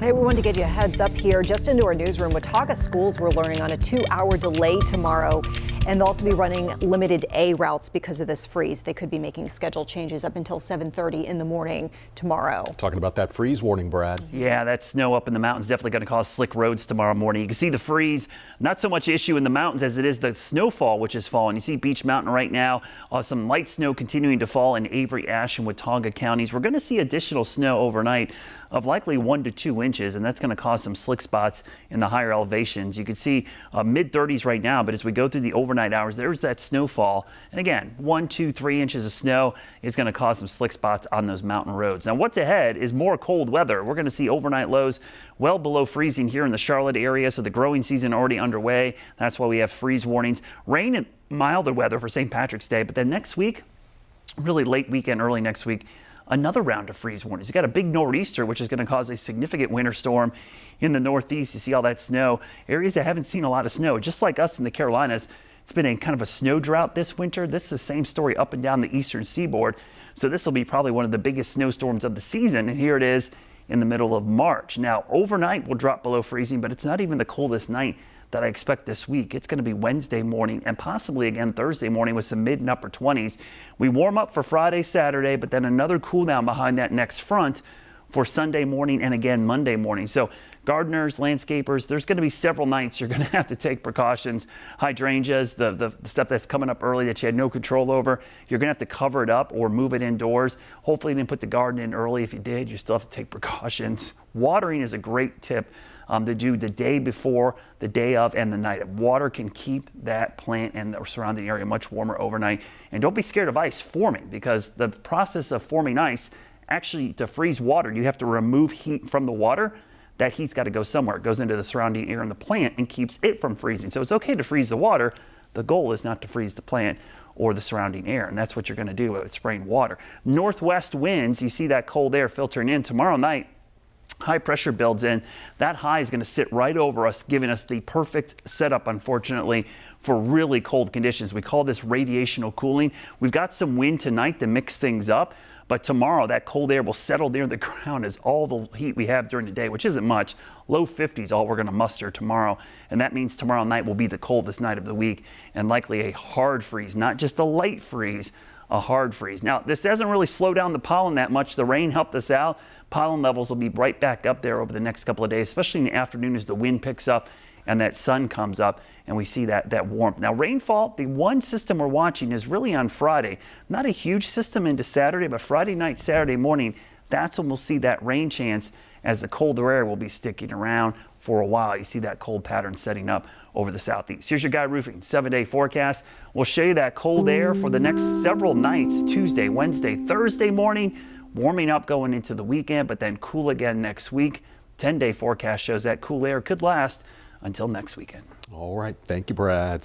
Hey, we wanted to get you a heads up here just into our newsroom. Watauga schools we're learning on a 2-hour delay tomorrow, and they'll also be running limited A routes because of this freeze. They could be making schedule changes up until 7:30 in the morning tomorrow. Talking about that freeze warning, Brad. Yeah, that snow up in the mountains definitely going to cause slick roads tomorrow morning. You can see the freeze, not so much issue in the mountains as it is the snowfall which is falling. You see Beech Mountain right now, some light snow continuing to fall in Avery, Ashe, and Watauga counties. We're going to see additional snow overnight of likely 1 to 2 inches, and that's going to cause some slick spots in the higher elevations. You can see mid-30s right now, but as we go through the overnight hours, there's that snowfall. And again, 1, 2, 3 inches of snow is going to cause some slick spots on those mountain roads. Now, what's ahead is more cold weather. We're going to see overnight lows well below freezing here in the Charlotte area, so the growing season already underway. That's why we have freeze warnings. Rain and milder weather for St. Patrick's Day, but then next week, really late weekend, early next week, another round of freeze warnings. You got a big nor'easter, which is going to cause a significant winter storm in the Northeast. You see all that snow. Areas that haven't seen a lot of snow, just like us in the Carolinas, it's been a kind of a snow drought this winter. This is the same story up and down the eastern seaboard. So this will be probably one of the biggest snowstorms of the season. And here it is in the middle of March. Now, overnight will drop below freezing, but it's not even the coldest night that I expect this week. It's going to be Wednesday morning and possibly again Thursday morning with some mid and upper 20s. We warm up for Friday, Saturday, but then another cool down behind that next front for Sunday morning and again Monday morning. So gardeners, landscapers, there's going to be several nights you're going to have to take precautions. Hydrangeas, the stuff that's coming up early that you had no control over, you're going to have to cover it up or move it indoors. Hopefully you didn't put the garden in early. If you did, you still have to take precautions. Watering is a great tip to do the day before, the day of, and the night. Water can keep that plant and the surrounding area much warmer overnight. And don't be scared of ice forming, because the process of forming ice, actually to freeze water, you have to remove heat from the water. That heat's got to go somewhere. It goes into the surrounding air in the plant and keeps it from freezing. So it's okay to freeze the water. The goal is not to freeze the plant or the surrounding air, and that's what you're going to do with spraying water. Northwest winds, you see that cold air filtering in. Tomorrow night, high pressure builds in. That high is going to sit right over us, giving us the perfect setup, unfortunately, for really cold conditions. We call this radiational cooling. We've got some wind tonight to mix things up, but tomorrow that cold air will settle near the ground as all the heat we have during the day, which isn't much, low 50s, all we're going to muster tomorrow. And that means tomorrow night will be the coldest night of the week and likely a hard freeze, not just a light freeze, a hard freeze. Now, this doesn't really slow down the pollen that much. The rain helped us out. Pollen levels will be right back up there over the next couple of days, especially in the afternoon as the wind picks up and that sun comes up and we see that warmth. Now, rainfall, the one system we're watching is really on Friday. Not a huge system into Saturday, but Friday night, Saturday morning, that's when we'll see that rain chance as the colder air will be sticking around for a while. You see that cold pattern setting up over the southeast. Here's your Guy Roofing 7-day forecast. We'll show you that cold air for the next several nights, Tuesday, Wednesday, Thursday morning, warming up going into the weekend, but then cool again next week. 10-day forecast shows that cool air could last until next weekend. All right. Thank you, Brad.